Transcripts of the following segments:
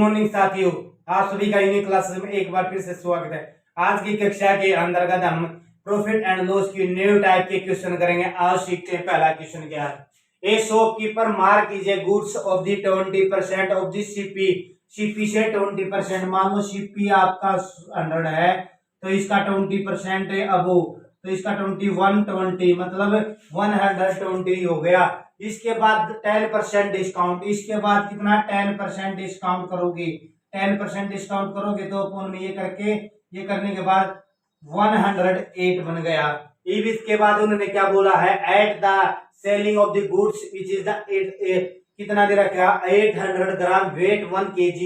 Morning साथियों, आप सभी का यूनिक क्लासेस में एक बार फिर से स्वागत है। आज की कक्षा के अंतर्गत हम प्रॉफिट एंड लॉस की न्यू टाइप के क्वेश्चन करेंगे। आज सीखते हैं पहला क्वेश्चन क्या है। ए शॉपकीपर मार्क कीजिए goods of the 20% of the CP. CP से 20%, मान लो सीपी आपका 100 है तो इसका 20% है अबो, तो इसका 2120 मतलब 120 हो गया। इसके बाद 10% डिस्काउंट, इसके बाद कितना 10% डिस्काउंट करोगे, 10% डिस्काउंट करोगे तो अपन में ये करने के बाद 108 बन गया। अब इसके बाद उन्होंने क्या बोला है, at the selling of the goods which is the कितना दे रखा है 800 gram weight 1 kg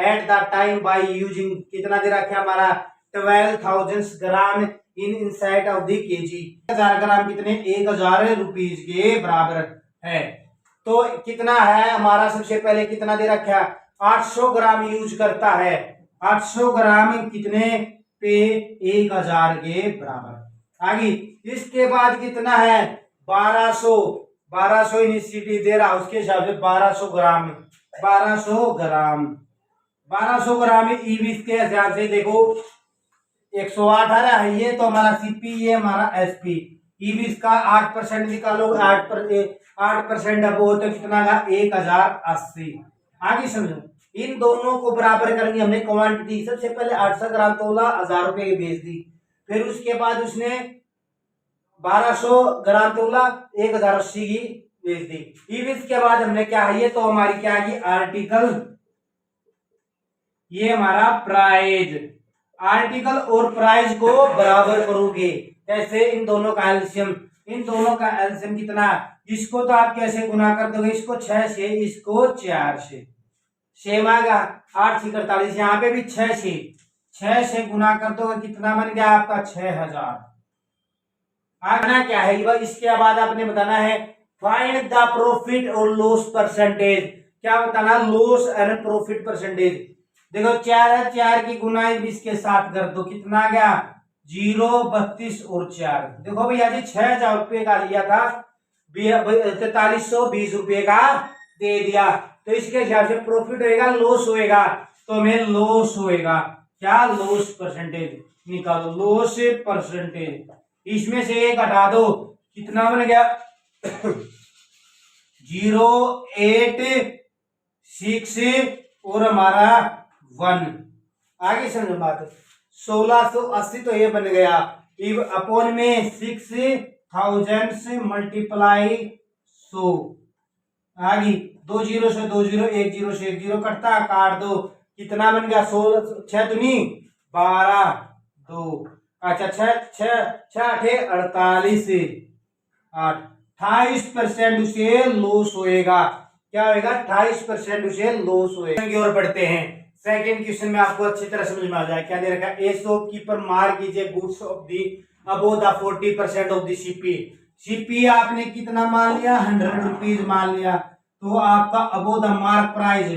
at the time by using कितना दे रखा है हमारा 12,000 gram in inside of the KG. 1000 gram कितने 1000 रुपीज के बराबर है। तो कितना है हमारा, सबसे पहले कितना दे रखा है 800 ग्राम यूज करता है। 800 ग्राम कितने पे 1000 के बराबर। आगे इसके बाद कितना है 1200 यूनिवर्सिटी दे रहा उसके हिसाब से 1200 ग्राम 1200 ग्राम ईवीस के हिसाब से देखो 108 आ रहा है, ये तो हमारा सीपी, ये हमारा एसपी। ईवीस का 8% निकालो, 8% अब वो तो कितना का 1080। आगे समझो, इन दोनों को बराबर करनी हमने क्वांटिटी। सबसे पहले 800 ग्राम तोला 1000 रुपए की बेच दी, फिर उसके बाद उसने 1200 ग्राम तोला 1080 की बेच दी। ईवीस के बाद हमने क्या है, ये तो हमारी क्या है आर्टिकल, ये हमारा प्राइस। आर्टिकल और प्राइस को बराबर करोगे कैसे, इन दोनों का एलसीएम, इन दोनों का एलसीएम कितना, इसको तो आप कैसे गुना कर दोगे, इसको 6 से इसको 4 से, सेम आएगा 8 से 48, यहाँ पे भी 6 से गुना कर दोगे कितना बन गया आपका 6000। आगे क्या है, इसके बाद आपने बताना है फाइंड द प्रॉफिट और लॉस परसेंटेज। क्या बताना, लॉस एंड प्रॉफिट परसेंटेज। देखो 4 है, 4 की गुना 20 के साथ कर दो, कितना गया 0, 32 और 4। देखो भैया जी 6000 रुपये का लिया था, 4320 रुपये का दे दिया, तो इसके हिसाब से प्रॉफिट होएगा लॉस होएगा, तो हमें लॉस होएगा क्या, लॉस परसेंटेज निकालो, लॉस परसेंटेज। इसमें से एक हटा दो, कितना बन गया 086 और हमारा 1। आगे समझो बात, 1680 तो ये बन गया, अपॉन में 6000 से मल्टीप्लाई 100। आगे 20 से 20, 10 से 10 कटता, काट दो, कितना बन गया 16, 6 दूनी 12, 2, अच्छा 6 48, 28% उसे लॉस होएगा। क्या होएगा 28% उसे लॉस होएगा। की ओर बढ़ते हैं, सेकंड क्वेश्चन में आपको अच्छी तरह समझ में आ जाए। क्या दे रखा है, ए शॉपकीपर मार कीजिए goods of the above the 40% of the CP. CP आपने कितना मान लिया 100 रुपीज मान लिया, तो आपका अबोव द मार्क प्राइस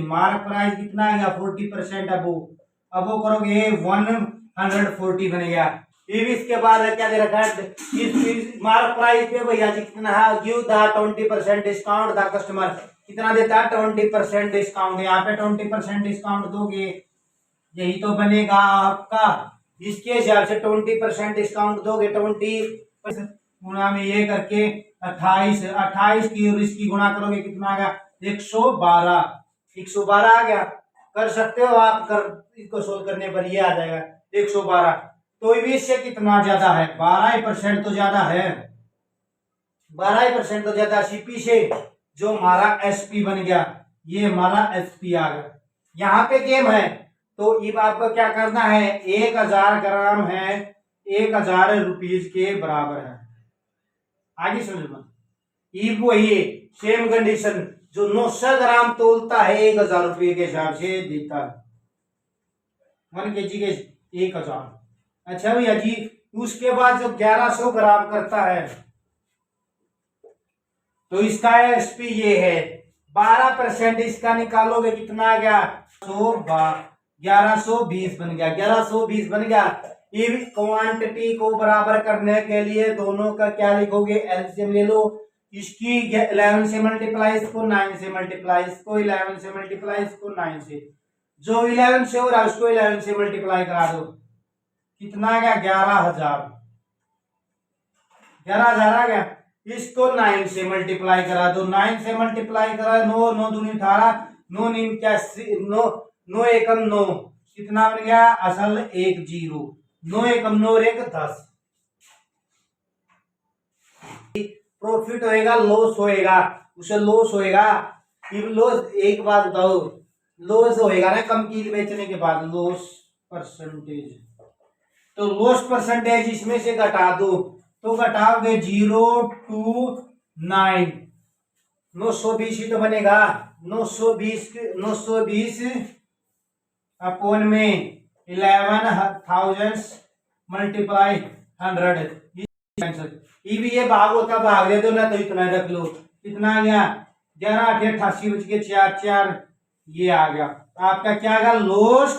कितना आएगा 40% अबोव करोगे 140 बन गया। इसके बाद क्या दे रखा है, इस मार्क प्राइस पे भैया जी कितना है, give the 20% discount the customer. कितना देता है 20% डिस्काउंट, यहाँ पे 20% डिस्काउंट दोगे, यही तो बनेगा आपका। इसके हिसाब से 20% डिस्काउंट दोगे, 20 गुणा में ये करके 28 की और इसकी गुणा करोगे कितना आ गया 112 आ गया। कर सकते हो आप, कर इसको सोल्व करने पर ये आ जाएगा 112। तो इससे कितना ज्यादा है 12% तो ज्यादा है, 12% तो ज्यादा सीपी से, जो हमारा एसपी बन गया, ये हमारा एसपी आ गया। यहाँ पे गेम है, तो अब आपको क्या करना है, 1000 ग्राम है 1000 रुपीज के बराबर है। आगे समझो, अब वही सेम कंडीशन, जो 900 ग्राम तोलता है 1000 रुपये के हिसाब से देता है 1 kg के 1000। अच्छा भैया जी, उसके बाद जो 1100 ग्राम करता है तो इसका एसपी ये है 12% इसका निकालोगे कितना आ गया 1120 बन गया, 1120 बन गया। ये क्वांटिटी को बराबर करने के लिए दोनों का क्या लिखोगे, एलसीएम ले लो, इसकी 11 से मल्टीप्लाई, इसको 9 से मल्टीप्लाई, इसको 11 से मल्टीप्लाई, इसको 9 से, जो 11 से हो रहा है उसको 11 से मल्टीप्लाई करा दो, कितना आ गया 11,000, 11,000 आ गया। इसको 9 से मल्टीप्लाई करा दो, 9 से मल्टीप्लाई करा, 9 9 दूनी 18, 9 9 क्या 9, 9 एकम 9, कितना बन गया असल 1 0, 9 एकम 9 और 1 10। प्रॉफिट होएगा लॉस होएगा, उसे लॉस होएगा। लॉस एक बात बताओ, लॉस होएगा ना कम की बेचने के बाद, लॉस परसेंटेज, तो लॉस परसेंटेज इसमें से घटा दो, तो घटाओगे 029, 920 ही तो बनेगा, 920 अपॉन में 11,000 मल्टीप्लाई 100, ये भाग होता भाग दे दो ना, तो इतना रख लो, कितना आ गया 11 8 88 बच के 4 4, ये आ गया आपका क्या आ गया लॉस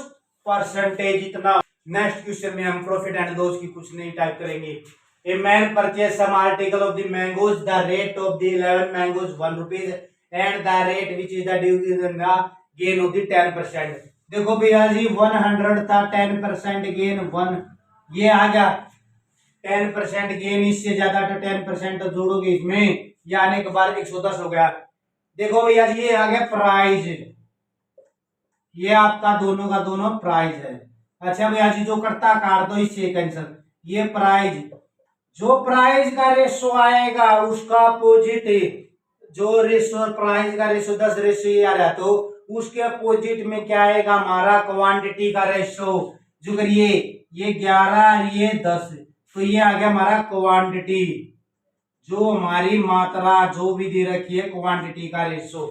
परसेंटेज इतना। नेक्स्ट क्वेश्चन में हम प्रॉफिट एंड लॉस की कुछ नहीं टाइप करेंगे। A man purchased some article of the mangoes. The rate of the 11 mangoes 1 rupees and the rate which is the dividend the gain of the 10%. देखो भैया जी 100 था, 10% gain 1, ये आ गया 10% गेन, इससे ज्यादा तो 10% तो जोड़ोगे इसमें, ये आने के बाद 110 हो गया। देखो भैया जी ये आ गया प्राइज, ये आपका दोनों का दोनों प्राइज है। अच्छा भैया जी जो करता काट दो इससे कैंसिल, ये प्राइज, जो प्राइस का रेशो आएगा उसका अपोजिट, जो रेशो प्राइस का रेशो 10 रेशो ये आ रहा है, तो उसके अपोजिट में क्या आएगा हमारा क्वांटिटी का रेशो, जो करिए ये 11 ये 10, तो ये आ गया हमारा क्वांटिटी, जो हमारी मात्रा जो भी दे रखी है क्वांटिटी का रेशो,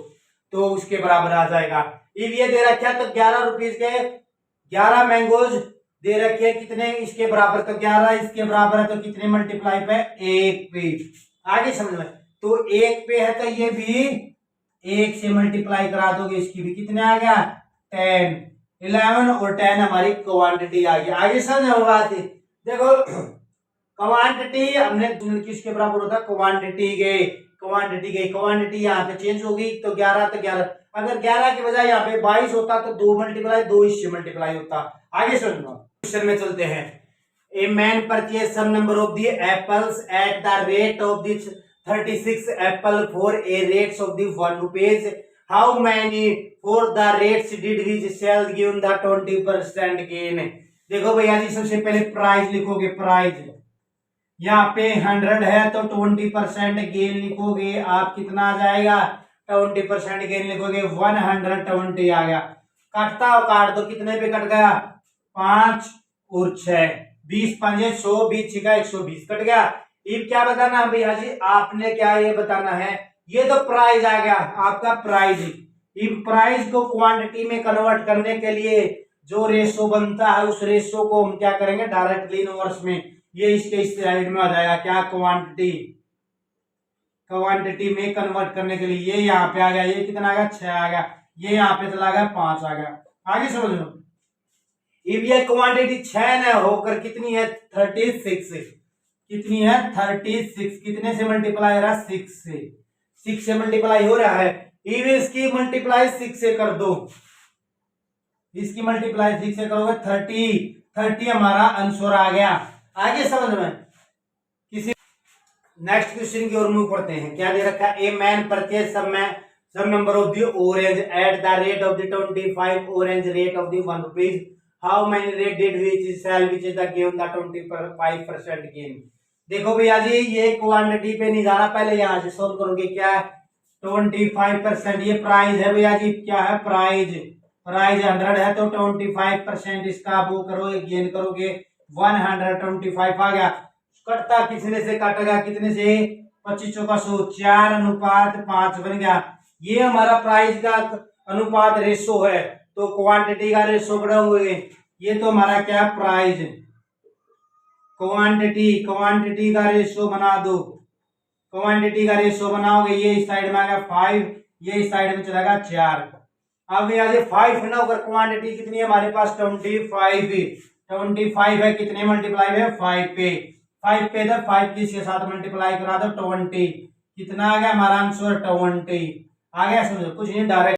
तो उसके बराबर आ जाएगा। ये दे रखा है तो 11 रुपीज के 11 मैंगोज दे रखे हैं, कितने इसके बराबर, तो 11 इसके बराबर है, तो कितने मल्टीप्लाई पे 1 पे, आगे समझ में, तो 1 पे है तो ये भी 1 से मल्टीप्लाई करा दोगे, इसकी भी कितने आ गया 10, 11 और 10 हमारी क्वांटिटी आ गई। आगे समझ में बात है, देखो क्वांटिटी हमने किसके बराबर होता है, क्वांटिटी गए, क्वांटिटी यहाँ पे चेंज होगी, तो 11 तो 11, अगर 11 के बजाय यहाँ पे 22 होता तो 2 मल्टीप्लाई 2 इससे मल्टीप्लाई होता। आगे समझो क्वेश्चन में चलते हैं। A man purchase some number of the apples at the rate of the 36 apple for a rates of the 1 rupees, how many for the rates did his sell given the 20% gain. देखो भैया जी सबसे पहले price लिखोगे, price यहाँ पे 100 है तो 20% gain लिखोगे, आप कितना आ जाएगा 20% गेन लिखोगे 120 आ गया, काटता हो काट दो, कितने पे कट गया 5 और 6, 20 5 100, 20 6 120 कट गया। ये क्या बताना भैया जी, आपने क्या ये बताना है, ये तो प्राइस आ गया आपका प्राइस, इन प्राइस को क्वांटिटी में कन्वर्ट करने के लिए जो रेशो बनता है उस रेशो को हम क्या करेंगे डायरेक्टली इनवर्स में, ये इसके इस साइड में आ जाएगा क्या क्वांटिटी में कन्वर्ट करने के लिए, ये यहाँ पे आ गया, ये कितना आ गया 6 आ गया, ये यहाँ पे चला गया 5 आ गया। आगे समझ लो, ये क्वांटिटी 6 न होकर कितनी है 36, कितनी है 36, कितने से मल्टीप्लाई हो रहा है 6 से मल्टीप्लाई हो रहा है, इसकी मल्टीप्लाई 6 से कर दो, इसकी मल्टीप्लाई 6 से करोगे 30 हमारा आंसर आ गया। आगे समझ में, किसी नेक्स्ट क्वेश्चन की ओर मूव करते हैं। क्या दे रखा है, a man purchase some number of the orange at the rate of the 25 orange rate of the 1 rupees, how many rate did which sell which is the given the 25% gain. देखो भैया जी ये quantity पे नहीं जाना, पहले यहाँ से solve करोगे, क्या 25%, ये प्राइस है भैया जी, क्या है प्राइस 100 है तो 25% इसका वो करोगे गेन करोगे 125 आ गया, कटता कितने से काटेगा, कितने से 25 चौका 100, 4:5 बन गया, ये हमारा प्राइस का अनुपात रेशो है, तो क्वांटिटी का रेशो बढ़ाओगे, ये तो हमारा क्या प्राइस, क्वांटिटी का रेशो बना दो, क्वांटिटी का रेशो बनाओगे, ये इस साइड में आ गया 5, ये इस साइड में चला गया 4। अब यहाँ से 5 ना होकर क्वांटिटी कितनी है हमारे पास 25 है, कितने मल्टीप्लाई है 5 पे, 5 पे तो 5 की इसके साथ मल्टीप्लाई करा दो 20, कितना आ गया हमारा आंसर 20 आ गया। समझो कुछ नहीं डायरेक्ट